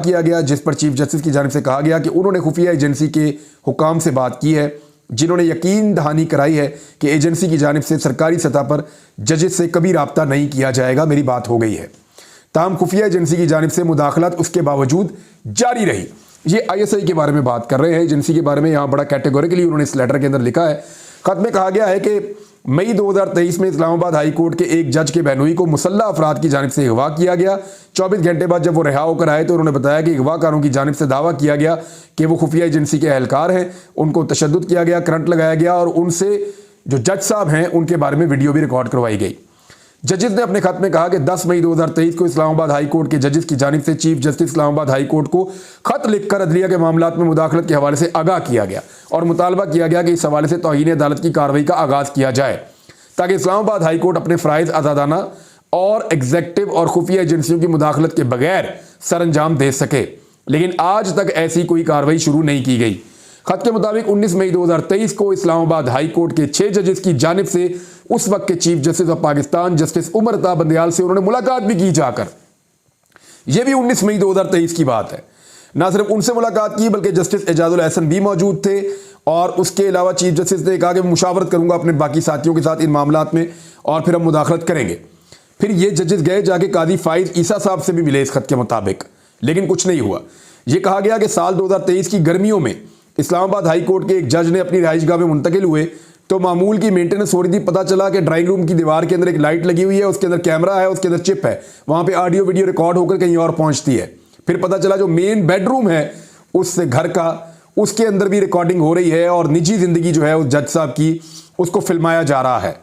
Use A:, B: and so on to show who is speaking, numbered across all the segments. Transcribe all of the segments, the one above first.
A: किया गया, जिस पर चीफ जस्टिस की जानिब से कहा गया कि उन्होंने खुफिया एजेंसी के हुकाम से बात की है, जिन्होंने यकीन दहानी कराई है कि एजेंसी की जानिब से सरकारी सतह पर जजेस से कभी रब्ता नहीं किया जाएगा, मेरी बात हो गई है। ताहम खुफिया एजेंसी की जानिब से मुदाखलत उसके बावजूद जारी रही। ये ISI के बारे में बात कर रहे हैं, एजेंसी के बारे में यहाँ बड़ा कैटेगोरिकली उन्होंने इस लेटर के अंदर लिखा है। खत में कहा गया है कि मई 2023 में इस्लामाबाद हाई कोर्ट के एक जज के बहनोई को मुसल्लह अफराद की जानिब से अगवा किया गया। 24 घंटे बाद जब वो रिहा होकर आए तो उन्होंने बताया कि अगवाकारों की जानिब से दावा किया गया कि वो खुफिया एजेंसी के एहलकार हैं, उनको तशद्दुद किया गया, करंट लगाया गया और उनसे जो जज साहब हैं उनके बारे में वीडियो भी रिकॉर्ड करवाई गई। जजेस ने अपने खत में कहा कि 10 मई 2023 को इस्लामाबाद हाई कोर्ट के जजेस की जानिब से chief justice Islamabad high court को खत लिखकर अदलिया के मामलात में मुदाखलत के हवाले से आगाह किया गया और मुतालबा किया गया कि इस हवाले से तौहीन अदालत की कार्रवाई का आगाज किया जाए ताकि इस्लामाबाद हाई कोर्ट अपने फ़राइज़ आज़ादाना और एग्जेक्टिव और खुफिया एजेंसियों की मुदाखलत के बगैर सरअंजाम दे सके, लेकिन आज तक ऐसी कोई कार्रवाई शुरू नहीं की गई। खत के मुताबिक 19 मई 2023 को इस्लामाबाद हाई कोर्ट के 6 जजेस की जानिब से उस वक्त के chief justice of Pakistan justice Umar Ata Bandial से उन्होंने मुलाकात भी की जाकर। यह भी 19 मई 2023 की बात है। ना सिर्फ उनसे मुलाकात की बल्कि जस्टिस एजाजुल एहसन भी मौजूद थे और उसके अलावा चीफ जस्टिस ने कहा कि मुशावरत करूंगा अपने बाकी साथियों के साथ इन मामलात में और फिर हम मुदाखलत करेंगे। फिर ये जजेस गए जाके कादी फाइज ईसा साहब से भी मिले इस खत के मुताबिक, लेकिन कुछ नहीं हुआ। यह कहा गया कि साल 2023 की गर्मियों में इस्लामाबाद हाई कोर्ट के एक जज ने अपनी रिहाइशगाह में मुंतकिल हुए तो मामूल की मेंटेनेंस हो रही थी। पता चला कि ड्राइंग रूम की दीवार के अंदर एक लाइट लगी हुई है, उसके अंदर कैमरा है, उसके अंदर चिप है, वहां पे ऑडियो वीडियो रिकॉर्ड होकर कहीं और पहुंचती है। फिर पता चला जो मेन बेडरूम है उस घर का, उसके अंदर भी रिकॉर्डिंग हो रही है और निजी जिंदगी जो है उस जज साहब की उसको फिल्माया जा रहा है।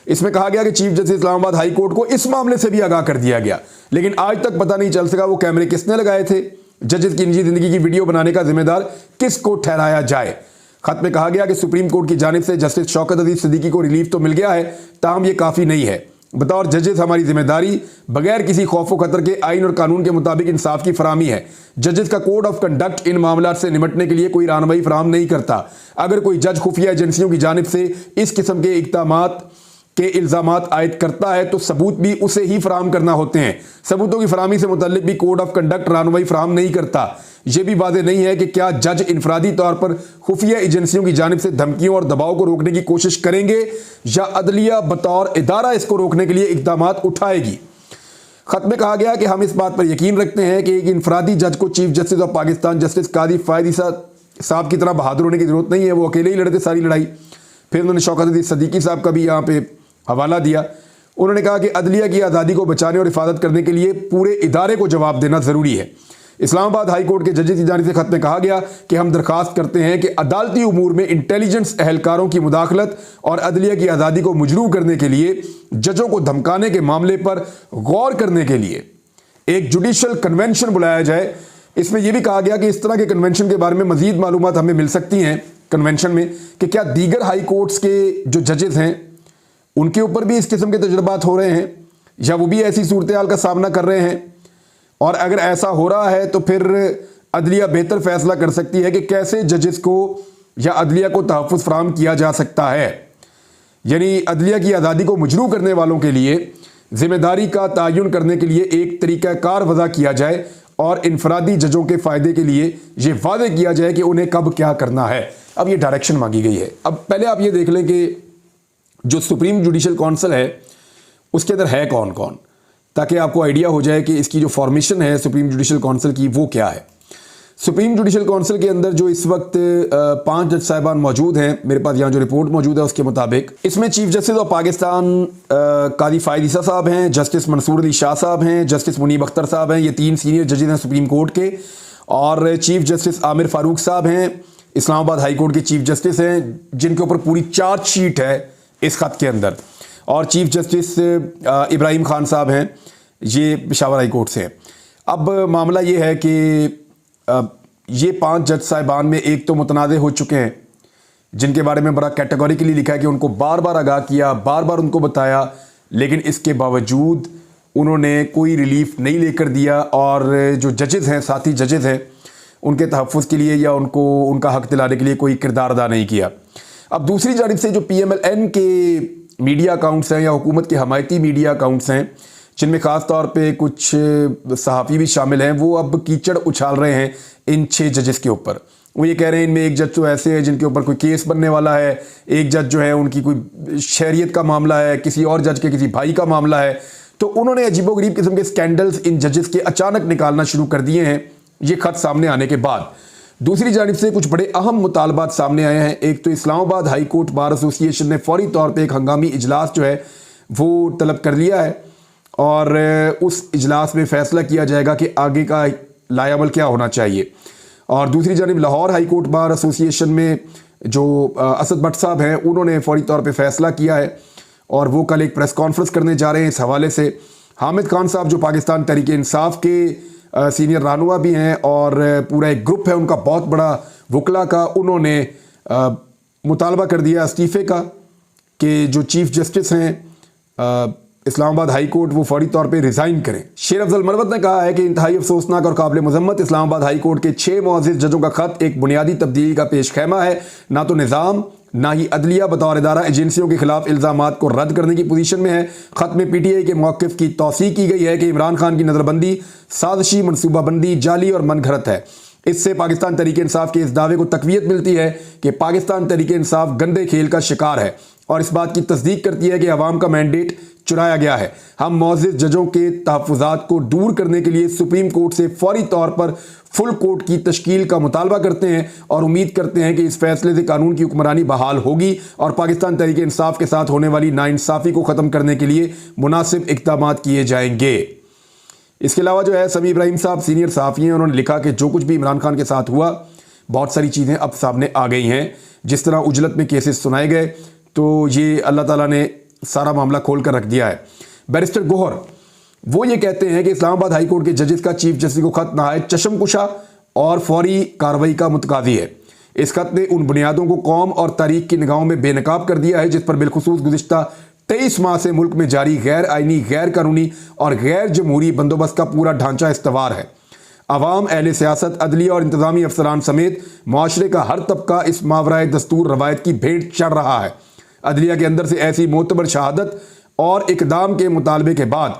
A: इसमें कहा गया कि chief justice Islamabad high court को इस मामले से भी आगाह कर दिया गया, लेकिन आज तक पता नहीं चल सका वो कैमरे किसने लगाए थे। जजेस की निजी जिंदगी की वीडियो बनाने का जिम्मेदार किसको ठहराया जाए। खत में कहा गया कि सुप्रीम कोर्ट की जानिब से जस्टिस शौकत अजीज सिद्दीकी को रिलीफ तो मिल गया है, ताहम ये काफ़ी नहीं है। बतौर जजेस हमारी जिम्मेदारी बगैर किसी खौफ खतर के आइन और कानून के मुताबिक इंसाफ की फरामी है। जजेस का कोड ऑफ कंडक्ट इन मामलों से निपटने के लिए कोई राहनुमाई फराहम नहीं करता। अगर कोई जज खुफिया एजेंसियों की जानिब से इस किस्म के इक़दामात के इल्ज़ामात आयद करता है तो सबूत भी उसे ही फराहम करना होते हैं। सबूतों की फराहमी से मुतल्लिक भी कोड ऑफ कंडक्ट राहनुमाई फराहम नहीं करता। यह भी वाज़ेह नहीं है कि क्या जज इनफरादी तौर पर खुफिया एजेंसियों की जानिब से धमकियों और दबाव को रोकने की कोशिश करेंगे या अदलिया बतौर इदारा इसको रोकने के लिए इक़दामात उठाएगी। खत में कहा गया कि हम इस बात पर यकीन रखते हैं कि एक इनफरादी जज को chief justice of Pakistan justice Qazi Faez ईसा साहब की तरह बहादुर होने की जरूरत नहीं है, वो अकेले ही लड़ते सारी लड़ाई। फिर उन्होंने शौकत अजीज सिद्दीकी साहब का भी यहाँ पे हवाला दिया। उन्होंने कहा कि अदलिया की आज़ादी को बचाने और हिफाजत करने के लिए पूरे इदारे को जवाब देना ज़रूरी है। इस्लामाबाद हाई कोर्ट के जजेस की जानिब से खत में कहा गया कि हम दरख्वास्त करते हैं कि अदालती उमूर में इंटेलिजेंस एहलकारों की मुदाखलत और अदलिया की आज़ादी को मजरू करने के लिए जजों को धमकाने के मामले पर गौर करने के लिए एक जुडिशल कन्वेंशन बुलाया जाए। इसमें यह भी कहा गया कि इस तरह के कन्वेंशन के बारे में मजीद मालूमात हमें मिल सकती हैं कन्वेंशन में कि क्या दीगर हाई कोर्ट्स के जो जजेस हैं उनके ऊपर भी इस किस्म के तजुर्बात हो रहे हैं या वो भी ऐसी सूरत हाल का सामना कर रहे हैं, और अगर ऐसा हो रहा है तो फिर अदलिया बेहतर फैसला कर सकती है कि कैसे जजेस को या अदलिया को तहफ़्फ़ुज़ फराहम किया जा सकता है। यानी अदलिया की आज़ादी को मजरू करने वालों के लिए जिम्मेदारी का तयन करने के लिए एक तरीक़ाकार वज़ा किया जाए और इनफरादी जजों के फ़ायदे के लिए ये वादे किया जाए कि उन्हें कब क्या करना है। अब ये डायरेक्शन मांगी गई है। अब पहले आप ये देख लें कि जो सुप्रीम जुडिशल काउंसिल है उसके अंदर है कौन कौन, ताकि आपको आइडिया हो जाए कि इसकी जो फॉर्मेशन है सुप्रीम जुडिशल काउंसिल की वो क्या है। सुप्रीम जुडिशल काउंसिल के अंदर जो इस वक्त 5 जज साहिबान मौजूद हैं, मेरे पास यहाँ जो रिपोर्ट मौजूद है उसके मुताबिक इसमें चीफ जस्टिस ऑफ पाकिस्तान कादी फायद ईसा साहब हैं, जस्टिस मंसूर अली शाह साहब हैं, जस्टिस मुनीब अख्तर साहब हैं। ये 3 सीनियर जजेस हैं सुप्रीम कोर्ट के, और चीफ जस्टिस आमिर फारूक साहब हैं इस्लामाबाद हाई कोर्ट के चीफ जस्टिस हैं, जिनके ऊपर पूरी चार्जशीट है इस खत के अंदर, और चीफ जस्टिस इब्राहिम खान साहब हैं, ये पेशावर हाई कोर्ट से हैं। अब मामला ये है कि ये 5 जज साहिबान में एक तो मुतनाज़े हो चुके हैं, जिनके बारे में बड़ा कैटेगोरिकली लिखा है कि उनको बार बार आगाह किया, बार बार उनको बताया, लेकिन इसके बावजूद उन्होंने कोई रिलीफ नहीं लेकर दिया, और जो जजेस हैं, साथी जजेस हैं, उनके तहफ़्फ़ुज़ के लिए या उनको उनका हक़ दिलाने के लिए कोई किरदार अदा नहीं किया। अब दूसरी जानिब से जो PMLN के मीडिया अकाउंट्स हैं या हुकूमत के हमायती मीडिया अकाउंट्स हैं, जिनमें ख़ास तौर पे कुछ सहाफ़ी भी शामिल हैं, वो अब कीचड़ उछाल रहे हैं इन 6 जजेस के ऊपर। वो ये कह रहे हैं इनमें एक जज तो ऐसे हैं जिनके ऊपर कोई केस बनने वाला है, एक जज जो है उनकी कोई शहरियत का मामला है, किसी और जज के किसी भाई का मामला है। तो उन्होंने अजीबोगरीब किस्म के स्कैंडल्स इन जजेस के अचानक निकालना शुरू कर दिए हैं ये खत सामने आने के बाद। दूसरी जानिब से कुछ बड़े अहम मुतालबात सामने आए हैं। एक तो Islamabad high court bar association ने फौरी तौर पे एक हंगामी इजलास जो है वो तलब कर लिया है और उस इजलास में फैसला किया जाएगा कि आगे का लायामल क्या होना चाहिए। और दूसरी जानिब Lahore high court bar association में जो असद भट्ट साहब हैं उन्होंने फौरी तौर पे फैसला किया है और वो कल एक प्रेस कॉन्फ्रेंस करने जा रहे हैं इस हवाले से। हामिद खान साहब जो पाकिस्तान तहरीक इंसाफ के सीनियर रहनुमा भी हैं और पूरा एक ग्रुप है उनका बहुत बड़ा वकला का, उन्होंने मुतालबा कर दिया इस्तीफ़े का कि जो चीफ जस्टिस हैं इस्लामाबाद हाई कोर्ट वो फौरी तौर पे रिज़ाइन करें। शेर अफजल मरवत ने कहा है कि इंतहाई अफसोसनाक और काबिल मजम्मत इस्लामाबाद हाई कोर्ट के 6 मुअज़्ज़िज़ जजों का खत एक बुनियादी तब्दीली का पेश खैमा है। ना तो निज़ाम ना ही अदलिया बतौर इदारा एजेंसियों के खिलाफ इल्ज़ामात को रद्द करने की पोजीशन में है। खत में PTI के मौक़िफ़ की तौसीक़ की गई है कि इमरान खान की नज़रबंदी साजिशी मनसूबाबंदी जाली और मनगढ़ंत है। इससे पाकिस्तान तहरीक इंसाफ के इस दावे को तक़वियत मिलती है कि पाकिस्तान तहरीक इंसाफ गंदे खेल का शिकार है और इस बात की तस्दीक करती है कि अवाम का मैंडेट चुराया गया है। हम मुअज़्ज़िज़ जजों के तहफ़्फ़ुज़ात को दूर करने के लिए सुप्रीम कोर्ट से फौरी तौर पर फुल कोर्ट की तश्कील का मुतालबा करते हैं और उम्मीद करते हैं कि इस फैसले से कानून की हुक्मरानी बहाल होगी और पाकिस्तान तहरीक इंसाफ के साथ होने वाली नाइंसाफ़ी को ख़त्म करने के लिए मुनासिब इक़दाम किए जाएंगे। इसके अलावा जो है समी इब्राहिम साहब सीनियर सहाफ़ी हैं, उन्होंने लिखा कि जो कुछ भी इमरान खान के साथ हुआ बहुत सारी चीज़ें अब सामने आ गई हैं। जिस तरह उजलत में केसेस सुनाए गए तो ये अल्लाह ताला ने सारा मामला खोल कर रख दिया है। बैरिस्टर गोहर वो ये कहते हैं कि इस्लामाबाद हाई कोर्ट के जजेस का चीफ जस्टिस को खत नहायत चशमकुशा और फौरी कार्रवाई का मुतकादी है। इस खत ने उन बुनियादों को कौम और तारीख की निगाहों में बेनकाब कर दिया है जिस पर बिलखुसूस गुज़िश्ता 23 माह से मुल्क में जारी गैर आइनी, गैर कानूनी और गैर जमहूरी बंदोबस्त का पूरा ढांचा इस्तवार है। अवाम, अहले सियासत, अदलिया और इंतजामी अफसरान समेत मुआशरे का हर तबका इस मावराए दस्तूर रवायत की भेंट चढ़ रहा है। अदलिया के अंदर से ऐसी मोतबर शहादत और इकदाम के मुतालबे के बाद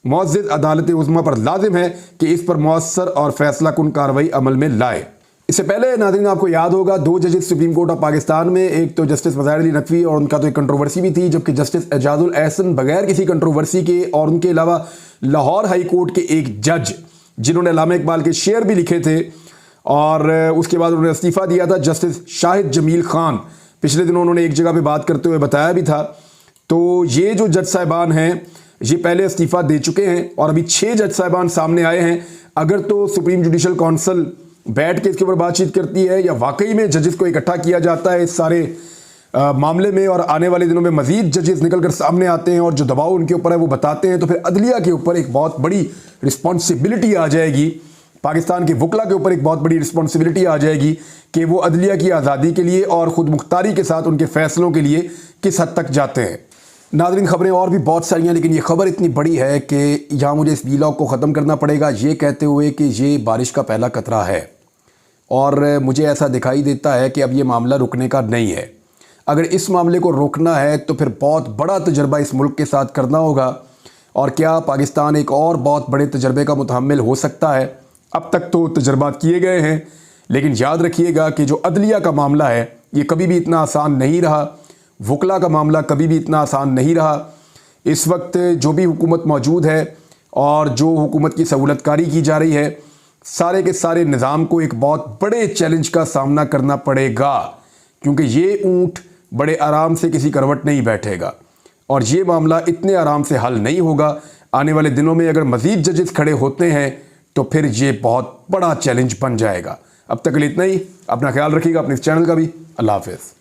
A: मुअज़्ज़िज़ अदालत उज़्मा पर लाजिम है कि इस पर मुअस्सर और फैसला कुन कार्रवाई अमल में लाए। इससे पहले नाज़रीन आपको याद होगा 2 जजेस सुप्रीम कोर्ट ऑफ पाकिस्तान में, एक तो जस्टिस मज़ाहिर अली नकवी और उनका तो एक कंट्रोवर्सी भी थी, जबकि जस्टिस एजाजुल एहसन बगैर किसी कंट्रोवर्सी के और उनके अलावा लाहौर हाई कोर्ट के एक जज जिन्होंने अल्लामा इकबाल के शेर भी लिखे थे और उसके बाद उन्होंने इस्तीफ़ा दिया था, जस्टिस शाहिद जमील खान, पिछले दिनों उन्होंने एक जगह पे बात करते हुए बताया भी था। तो ये जो जज साहिबान हैं ये पहले इस्तीफ़ा दे चुके हैं और अभी 6 जज साहिबान सामने आए हैं। अगर तो सुप्रीम जुडिशल काउंसिल बैठ के इसके ऊपर बातचीत करती है या वाकई में जजेस को इकट्ठा किया जाता है इस सारे मामले में और आने वाले दिनों में मजीद जजेस निकल कर सामने आते हैं और जो दबाव उनके ऊपर है वो बताते हैं, तो फिर अदलिया के ऊपर एक बहुत बड़ी रिस्पॉन्सिबिलिटी आ जाएगी, पाकिस्तान के वकला के ऊपर एक बहुत बड़ी रिस्पॉन्सिबिलिटी आ जाएगी कि वो अदलिया की आज़ादी के लिए और ख़ुद मुख्तारी के साथ उनके फ़ैसलों के लिए किस हद तक जाते हैं। नाज़रीन खबरें और भी बहुत सारी हैं, लेकिन ये खबर इतनी बड़ी है कि यहाँ मुझे इस वीलॉग को ख़त्म करना पड़ेगा ये कहते हुए कि ये बारिश का पहला कतरा है और मुझे ऐसा दिखाई देता है कि अब ये मामला रुकने का नहीं है। अगर इस मामले को रोकना है तो फिर बहुत बड़ा तजर्बा इस मुल्क के साथ करना होगा और क्या पाकिस्तान एक और बहुत बड़े तजर्बे का मुतहम्मिल हो सकता है। अब तक तो तजर्बात किए गए हैं, लेकिन याद रखिएगा कि जो अदलिया का मामला है ये कभी भी इतना आसान नहीं रहा, वकला का मामला कभी भी इतना आसान नहीं रहा। इस वक्त जो भी हुकूमत मौजूद है और जो हुकूमत की सहूलतकारी की जा रही है, सारे के सारे निज़ाम को एक बहुत बड़े चैलेंज का सामना करना पड़ेगा, क्योंकि ये ऊँट बड़े आराम से किसी करवट नहीं बैठेगा और ये मामला इतने आराम से हल नहीं होगा। आने वाले दिनों में अगर मज़ीद जजेस खड़े होते हैं तो फिर ये बहुत बड़ा चैलेंज बन जाएगा। अब तक के लिए इतना ही। अपना ख्याल रखिएगा, अपने इस चैनल का भी। अल्लाह हाफ़िज़।